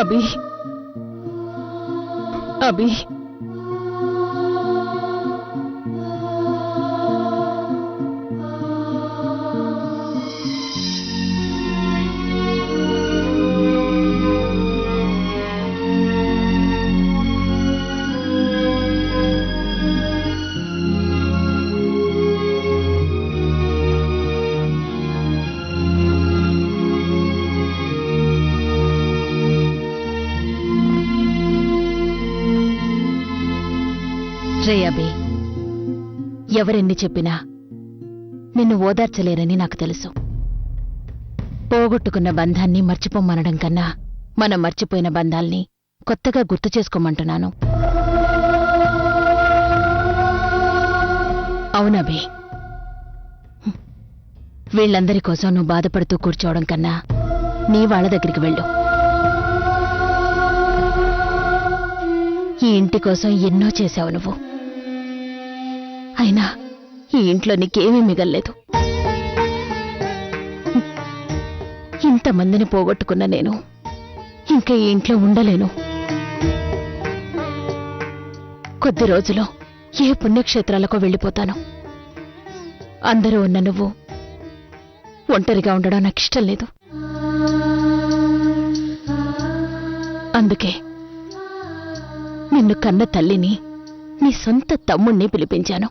అభి అభి రే అభి, ఎవరెన్ని చెప్పినా నిన్ను ఓదార్చలేరని నాకు తెలుసు. పోగొట్టుకున్న బంధాన్ని మర్చిపోమనడం కన్నా మనం మర్చిపోయిన బంధాల్ని కొత్తగా గుర్తు చేసుకోమంటున్నాను. అవునభి, వీళ్ళందరి కోసం నువ్వు బాధపడుతూ కూర్చోవడం కన్నా నీ వాళ్ళ దగ్గరికి వెళ్ళు. ఈ ఇంటి కోసం ఎన్నో చేశావు నువ్వు, అయినా ఈ ఇంట్లో నీకేమీ మిగల్లేదు. ఇంతమందిని పోగొట్టుకున్న నేను ఇంకా ఈ ఇంట్లో ఉండలేను. కొద్ది రోజులో ఏ పుణ్యక్షేత్రాలకో వెళ్ళిపోతాను. అందరూ ఉన్న నువ్వు ఒంటరిగా ఉండడం నాకు ఇష్టం లేదు. అందుకే నిన్ను కన్న తల్లిని, నీ సొంత తమ్ముణ్ణి పిలిపించాను.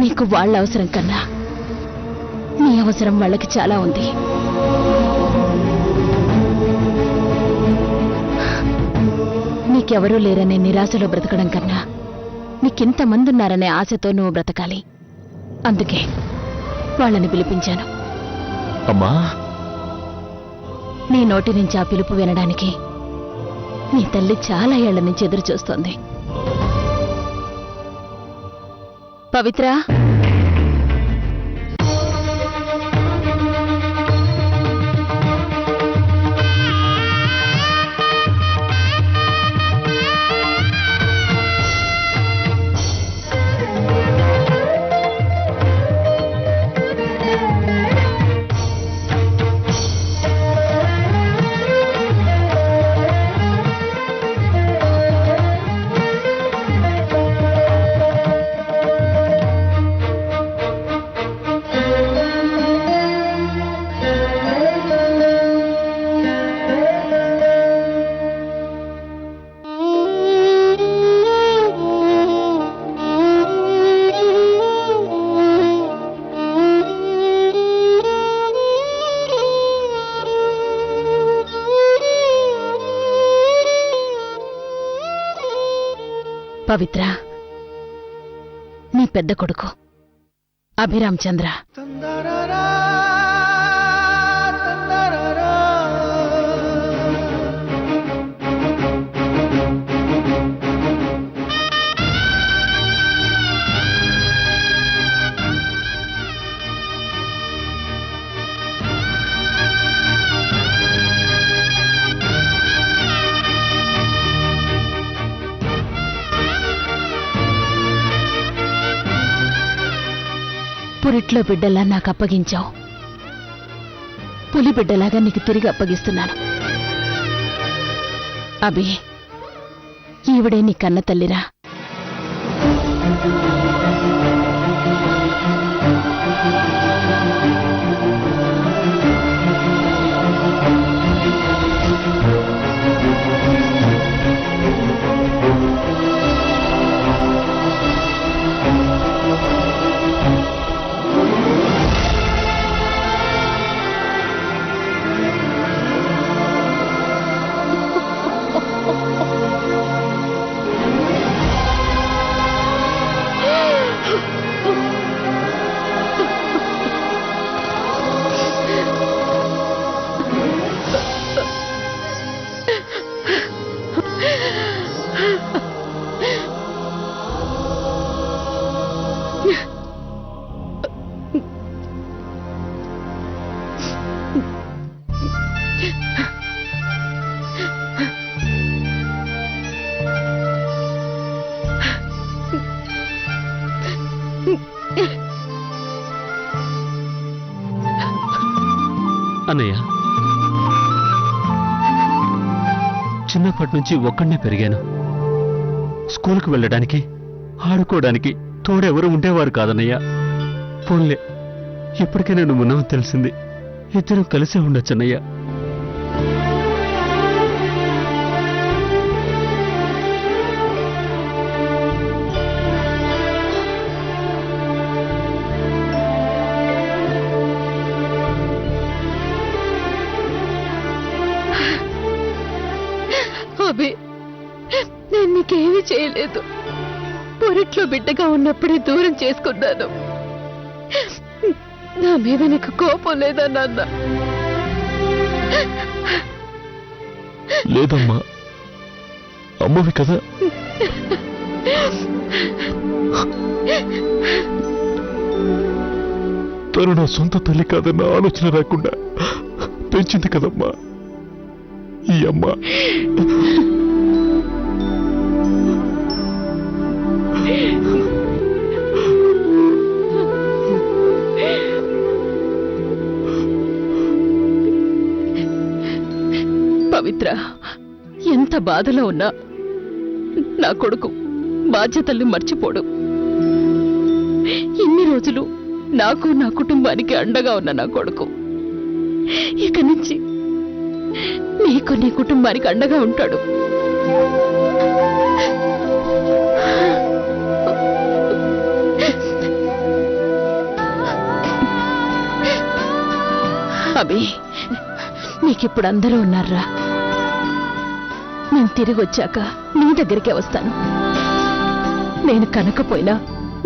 నీకు వాళ్ళ అవసరం కన్నా నీ అవసరం వాళ్ళకి చాలా ఉంది. నీకెవరూ లేరనే నిరాశలో బ్రతకడం కన్నా నీకింతమంది ఉన్నారనే ఆశతో నువ్వు బ్రతకాలి. అందుకే వాళ్ళని పిలిపించాను. అమ్మా, నీ నోటి నుంచి ఆ పిలుపు వినడానికి నీ తల్లి చాలా ఏళ్ల నుంచి ఎదురు చూస్తోంది. పవిత్ర, పవిత్ర, నీ పెద్ద కొడుకు అభిరామ్ చంద్ర. పురిట్లో బిడ్డలా నాకు అప్పగించావు, పులి బిడ్డలాగా నీకు తిరిగి అప్పగిస్తున్నాను. అభి, ఈవిడే నీ కన్న తల్లిరా. అన్నయ్య, చిన్నప్పటి నుంచి ఒక్కడనే పెరిగాను. స్కూల్కి వెళ్ళడానికి, ఆడుకోవడానికి తోడెవరు ఉండేవారు కాదన్నయ్య. పోన్లే, ఇప్పటికైనా నువ్వు ఉన్నావు తెలిసింది. ఇద్దరం కలిసే ఉండొచ్చన్నయ్య. అబే, నేను నీకేమీ చేయలేదు. పొరిట్లో బిడ్డగా ఉన్నప్పుడే దూరం చేసుకున్నాను. నా మీద నీకు కోపం లేదా నాన్న? లేదమ్మా, అమ్మవి కదా. తను నా సొంత తల్లి కాదన్న ఆలోచన రాకుండా పెంచింది కదమ్మా ఈ అమ్మ. పవిత్ర, ఎంత బాధలో ఉన్నా నా కొడుకు బాధ్యతల్ని మర్చిపోడు. ఇన్ని రోజులు నాకు, నా కుటుంబానికి అండగా ఉన్న నా కొడుకు ఇక నుంచి నీకు, నీ కుటుంబానికి అండగా ఉంటాడు. అభి, నీకిప్పుడు అందరూ ఉన్నారా? నేను తిరిగి వచ్చాక నీ దగ్గరికే వస్తాను. నేను కనకపోయినా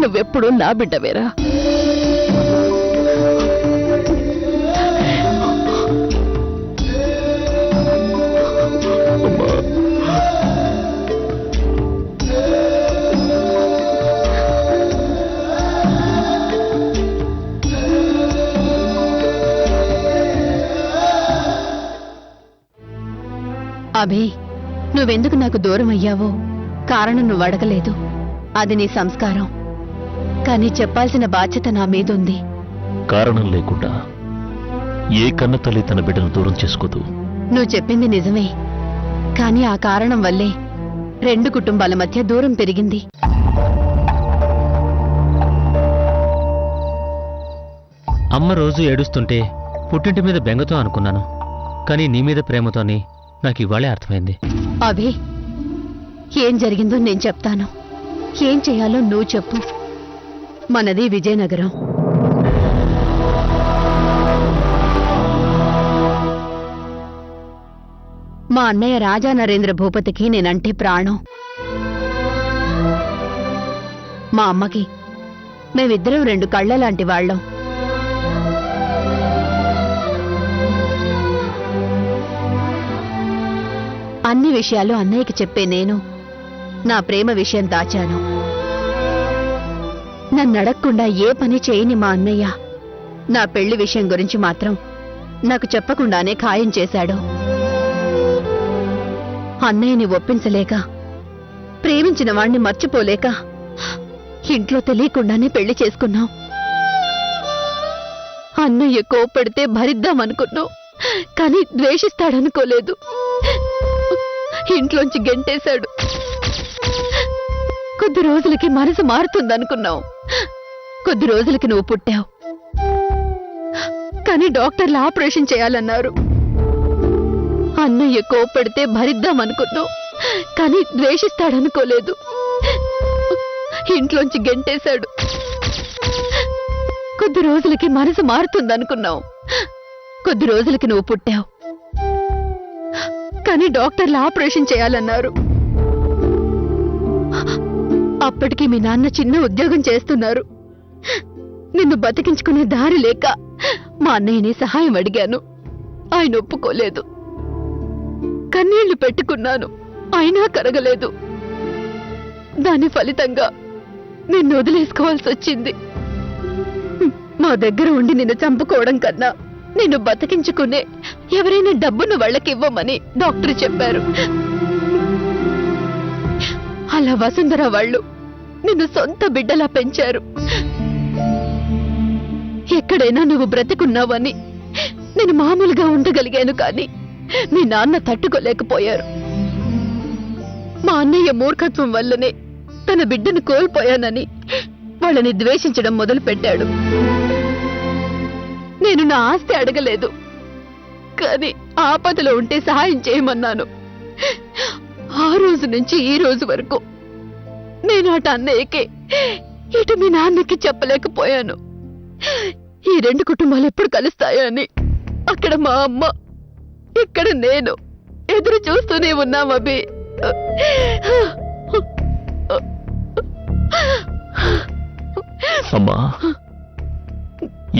నువ్వెప్పుడూ నా బిడ్డవేరా. అభి, నువ్వెందుకు నాకు దూరం అయ్యావో కారణం నువ్వు అడగలేదు. అది నీ సంస్కారం. కానీ చెప్పాల్సిన బాధ్యత నా మీదుంది. కారణం లేకుండా ఏ కన్న తల్లి తన బిడ్డను దూరం చేసుకోదు. నువ్వు చెప్పింది నిజమే, కానీ ఆ కారణం వల్లే 2 కుటుంబాల మధ్య దూరం పెరిగింది. అమ్మ రోజు ఏడుస్తుంటే పుట్టింటి మీద బెంగతో అనుకున్నాను. కానీ నీ మీద ప్రేమతోని నాకు ఇవాళే అర్థమైంది. అభి, ఏం జరిగిందో నేను చెప్తాను. ఏం చేయాలో నువ్వు చెప్పు. మనది విజయనగరం. మా అన్నయ్య రాజా నరేంద్ర భూపతికి నేనంటే ప్రాణం. మా అమ్మకి మేమిద్దరం 2 కళ్ళ లాంటి వాళ్ళం. అన్ని విషయాలు అన్నయ్యకి చెప్పే నేను నా ప్రేమ విషయం దాచాను. నన్నడగకుండా ఏ పని చేయని మా అన్నయ్య నా పెళ్లి విషయం గురించి మాత్రం నాకు చెప్పకుండానే ఖాయం చేశాడు. అన్నయ్యని ఒప్పించలేక, ప్రేమించిన వాణ్ణి మర్చిపోలేక ఇంట్లో తెలియకుండానే పెళ్లి చేసుకున్నాం. అన్నయ్య కోపడితే భరిద్దామనుకున్నాం, కానీ ద్వేషిస్తాడనుకోలేదు. ఇంట్లోంచి గెంటేశాడు. కొద్ది రోజులకి మనసు మారుతుందనుకున్నావు. కొద్ది రోజులకి నువ్వు పుట్టావు. కానీ డాక్టర్లు ఆపరేషన్ చేయాలన్నారు. అన్నయ్య కోపడితే భరిద్దామనుకున్నావు, కానీ ద్వేషిస్తాడనుకోలేదు. ఇంట్లోంచి గెంటేశాడు. కొద్ది రోజులకి మనసు మారుతుందనుకున్నావు. కొద్ది రోజులకి నువ్వు పుట్టావు. కానీ డాక్టర్లు ఆపరేషన్ చేయాలన్నారు. అప్పటికి మీ నాన్న చిన్న ఉద్యోగం చేస్తున్నారు. నిన్ను బతికించుకునే దారి లేక మా అన్నయ్యని సహాయం అడిగాను. ఆయన ఒప్పుకోలేదు. కన్నీళ్లు పెట్టుకున్నాను, అయినా కరగలేదు. దాని ఫలితంగా నిన్ను వదిలేసుకోవాల్సి వచ్చింది. మా దగ్గర ఉండి నిన్ను చంపుకోవడం కన్నా నిన్ను బతికించుకునే ఎవరైనా డబ్బును వాళ్ళకివ్వమని డాక్టర్ చెప్పారు. అలా వసుంధర వాళ్ళు నిన్ను సొంత బిడ్డలా పెంచారు. ఎక్కడైనా నువ్వు బ్రతికున్నావని నేను మామూలుగా ఉండగలిగాను, కానీ మీ నాన్న తట్టుకోలేకపోయారు. మా అన్నయ్య మూర్ఖత్వం వల్లనే తన బిడ్డను కోల్పోయానని వాళ్ళని ద్వేషించడం మొదలుపెట్టాడు. నేను నా ఆస్తి అడగలేదు, కానీ ఆపదలో ఉంటే సహాయం చేయమన్నాను. ఆ రోజు నుంచి ఈ రోజు వరకు నేను అటు అన్నయ్యకి ఇటు మీ నాన్నకి చెప్పలేకపోయాను. ఈ రెండు కుటుంబాలు ఎప్పుడు కలుస్తాయో అని అక్కడ మా అమ్మ, ఇక్కడ నేను ఎదురు చూస్తూనే ఉన్నాం అభి. అమ్మా,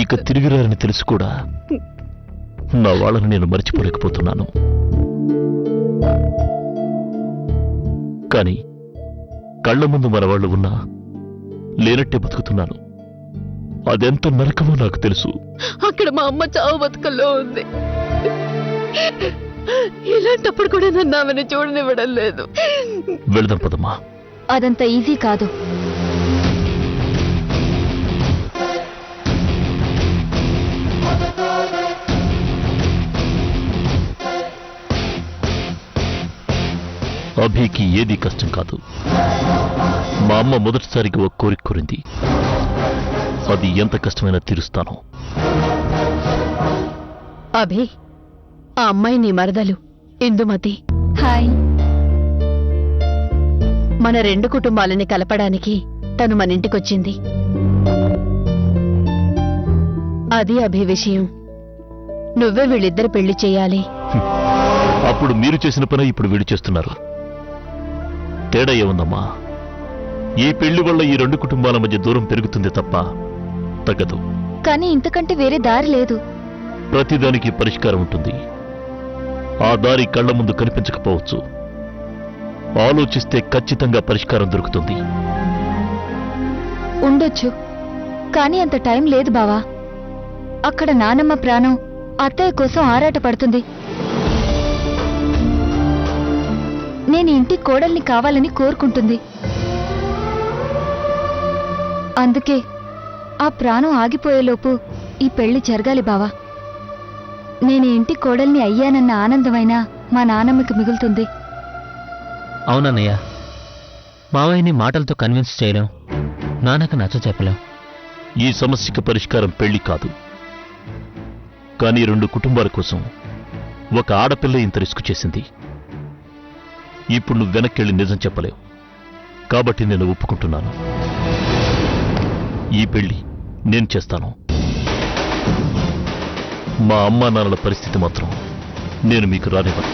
ఇక తిరిగిరారని తెలుసు కూడా నా వాళ్ళని నేను మర్చిపోలేకపోతున్నాను. కానీ కళ్ళ ముందు మన వాళ్ళు ఉన్నా లేనట్టే బతుకుతున్నాను. అదెంత నరకమో నాకు తెలుసు. అక్కడ మా అమ్మ చావు బతుకల్లో ఉంది. ఇలాంటప్పుడు కూడా నన్ను ఆమెను చూడనివ్వడం లేదు. వెళదాం పదమ్మా. అదంత ఈజీ కాదు. అభికి ఏది కష్టం కాదు. మా అమ్మ మొదటిసారిగా ఒక కోరిక కోరింది. అది ఎంత కష్టమైనా తీరుస్తాను. అభి, ఆ అమ్మాయి నీ మరదలు ఇందుమతి. హాయ్. మన రెండు కుటుంబాలని కలపడానికి తను మన ఇంటికొచ్చింది. అది అభి విషయం. నువ్వే వీళ్ళిద్దరు పెళ్లి చెయ్యాలి. అప్పుడు మీరు చేసిన పని ఇప్పుడు వీడు చేస్తున్నారు. తేడా ఏముందమ్మా? ఈ పెళ్లి వల్ల ఈ రెండు కుటుంబాల మధ్య దూరం పెరుగుతుంది తప్ప తగ్గదు. కానీ ఇంతకంటే వేరే దారి లేదు. ప్రతిదానికి పరిష్కారం ఉంటుంది. ఆ దారి కళ్ల ముందు కనిపించకపోవచ్చు. ఆలోచిస్తే ఖచ్చితంగా పరిష్కారం దొరుకుతుంది. ఉండొచ్చు, కానీ అంత టైం లేదు బావా. అక్కడ నానమ్మ ప్రాణం అత్తయ్య కోసం ఆరాట పడుతుంది. నేను ఇంటి కోడల్ని కావాలని కోరుకుంటుంది. అందుకే ఆ ప్రాణం ఆగిపోయేలోపు ఈ పెళ్లి జరగాలి బావా. నేను ఇంటి కోడల్ని అయ్యానన్న ఆనందమైనా మా నానమ్మకి మిగులుతుంది. అవునన్నయ్య, మావయ్యని మాటలతో కన్విన్స్ చేయలేం, నాన్నకు నచ్చ చెప్పలేం. ఈ సమస్యకి పరిష్కారం పెళ్లి కాదు. కానీ రెండు కుటుంబాల కోసం ఒక ఆడపిల్ల ఇంత రిస్క్ చేసింది. ఇప్పుడు నువ్వు వెనక్కెళ్ళి నిజం చెప్పలేవు. కాబట్టి నేను ఒప్పుకుంటున్నాను. ఈ పెళ్లి నేను చేస్తాను. మా అమ్మా నాన్నల పరిస్థితి మాత్రం నేను మీకు రానివ్వను.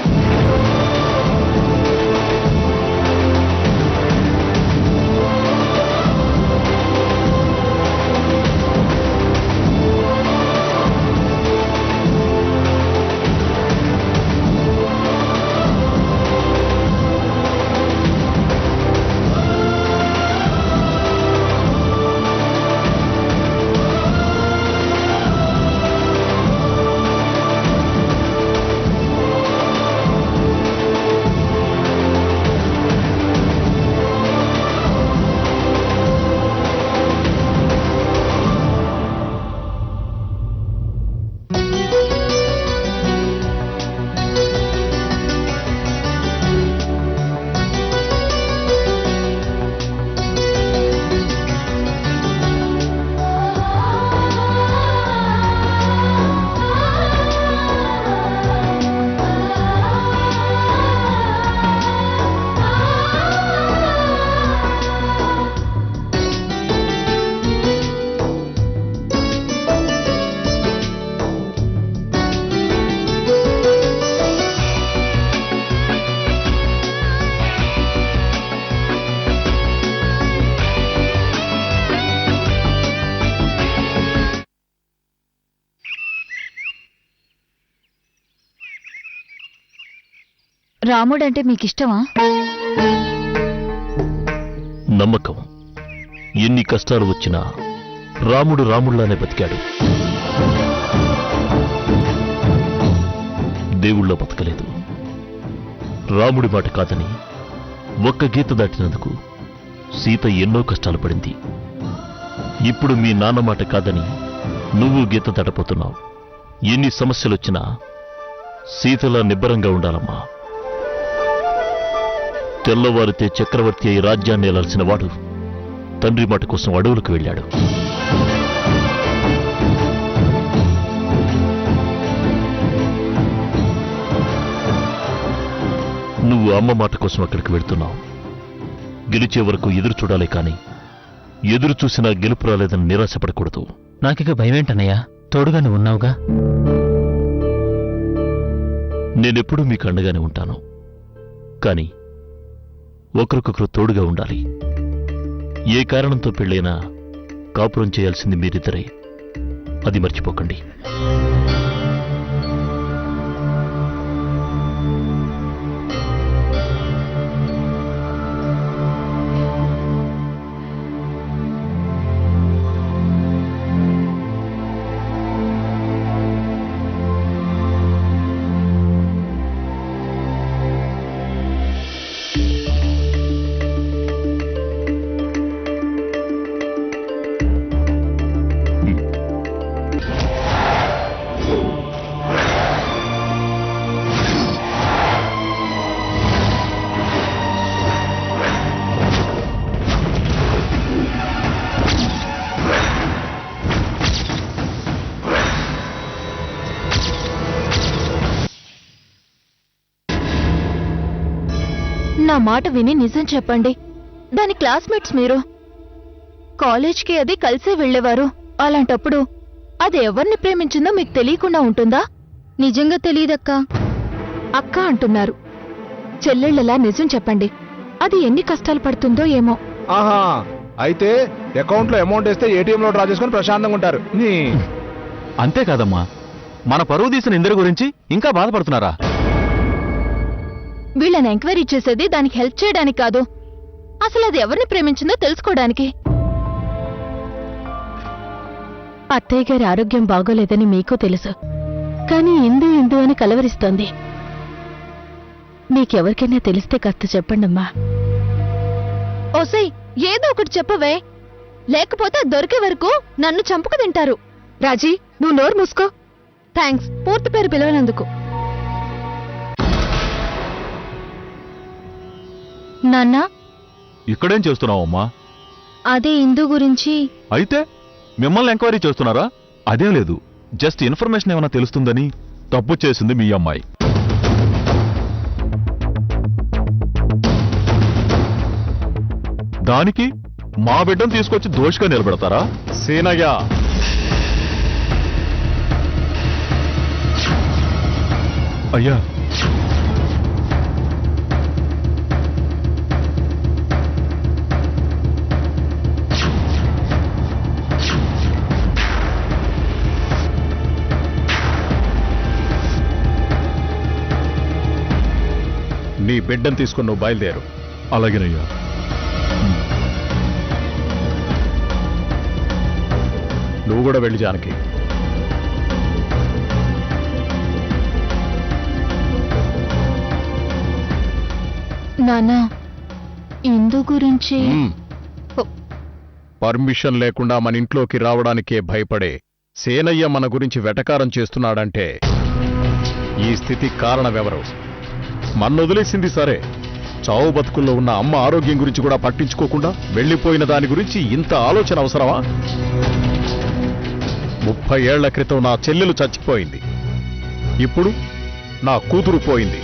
రాముడంటే మీకిష్టమా? నమ్మకం. ఎన్ని కష్టాలు వచ్చినా రాముడు రాముళ్లానే బతికాడు. దేవుళ్ళ బతకలేదు. రాముడి మాట కాదని ఒక్క గీత దాటినందుకు సీత ఎన్నో కష్టాలు పడింది. ఇప్పుడు మీ నాన్న మాట కాదని నువ్వు గీత దాటపోతున్నావు. ఎన్ని సమస్యలొచ్చినా సీతలా నిబ్బరంగా ఉండాలమ్మా. తెల్లవారితే చక్రవర్తి అయి రాజ్యాన్ని ఏలాల్సిన వాడు తండ్రి మాట కోసం అడవులకు వెళ్ళాడు. నువ్వు అమ్మ మాట కోసం అక్కడికి వెళ్తున్నావు. గెలిచే వరకు ఎదురు చూడాలి, కానీ ఎదురు చూసినా గెలుపు రాలేదని నిరాశపడకూడదు. నాకిక భయమేంటన్నయ్యా, తోడుగా నువ్వు ఉన్నావుగా. నేనెప్పుడూ మీకు అండగానే ఉంటాను, కానీ ఒకరికొకరు తోడుగా ఉండాలి. ఏ కారణంతో పెళ్ళైనా కాపురం చేయాల్సింది మీరిద్దరే, అది మర్చిపోకండి. నా మాట విని నిజం చెప్పండి. దాని క్లాస్మేట్స్ మీరు. కాలేజ్కి అది కలిసే వెళ్లేవారు. అలాంటప్పుడు అది ఎవరిని ప్రేమించిందో మీకు తెలియకుండా ఉంటుందా? నిజంగా తెలియదక్కా. అక్క అంటున్నారు. చెల్లెళ్ళలా నిజం చెప్పండి. అది ఎన్ని కష్టాలు పడుతుందో ఏమో. ఆహా, అయితే అకౌంట్లో అమౌంట్ వేస్తే ఏటీఎంలో డ్రా చేసుకుని ప్రశాంతంగా ఉంటారు. అంతేకాదమ్మా, మన పరువు తీసిన ఇందరి గురించి ఇంకా బాధపడుతున్నారా? వీళ్ళని ఎంక్వైరీ చేసేది దానికి హెల్ప్ చేయడానికి కాదు, అసలు అది ఎవరిని ప్రేమించిందో తెలుసుకోవడానికి. అత్తయ్య గారి ఆరోగ్యం బాగోలేదని మీకు తెలుసు, కానీ ఇందు ఇందు అని కలవరిస్తోంది. మీకెవరికైనా తెలిస్తే కాస్త చెప్పండమ్మా. ఓసై, ఏదో ఒకటి చెప్పవే, లేకపోతే దొరికే వరకు నన్ను చంపుకు తింటారు. రాజీ, నువ్వు నోరు మూసుకో. థ్యాంక్స్, పూర్తి పేరు పిలవనందుకు. నాన్నా, ఇక్కడేం చేస్తున్నావమ్మా? అదే ఇందు గురించి. అయితే మిమ్మల్ని ఎంక్వైరీ చేస్తున్నారా? అదేం లేదు, జస్ట్ ఇన్ఫర్మేషన్ ఏమైనా తెలుస్తుందని. తప్పు చేసింది మీ అమ్మాయి. దానికి మా బిడ్డను తీసుకొచ్చి దోషిగా నిలబెడతారా? సీనయ్య, అయ్యా, నీ బిడ్డను తీసుకుని నువ్వు బయలుదేరు. అలాగేనయ్యా. నువ్వు కూడా వెళ్ళి జానకి. నాన్నా, ఇందు గురించి పర్మిషన్ లేకుండా మన ఇంట్లోకి రావడానికే భయపడే సేనయ్య మన గురించి వెటకారం చేస్తున్నాడంటే ఈ స్థితి కారణమెవరు? మన్నొదిలేసింది సరే, చావు బతుకుల్లో ఉన్న అమ్మ ఆరోగ్యం గురించి కూడా పట్టించుకోకుండా వెళ్ళిపోయిన దాని గురించి ఇంత ఆలోచన అవసరమా? 30 ఏళ్ల క్రితం నా చెల్లెలు చచ్చిపోయింది, ఇప్పుడు నా కూతురు పోయింది.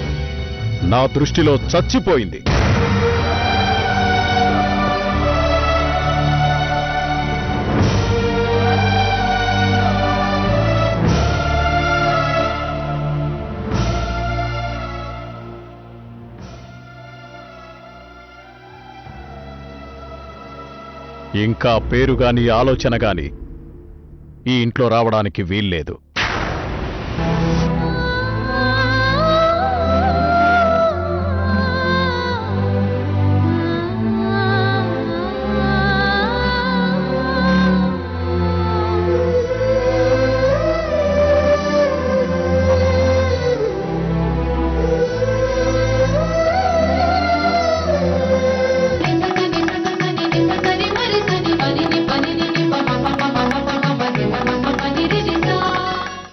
నా దృష్టిలో చచ్చిపోయింది. ఇంకా పేరుగాని ఆలోచన గాని ఈ ఇంట్లో రావడానికి వీల్లేదు.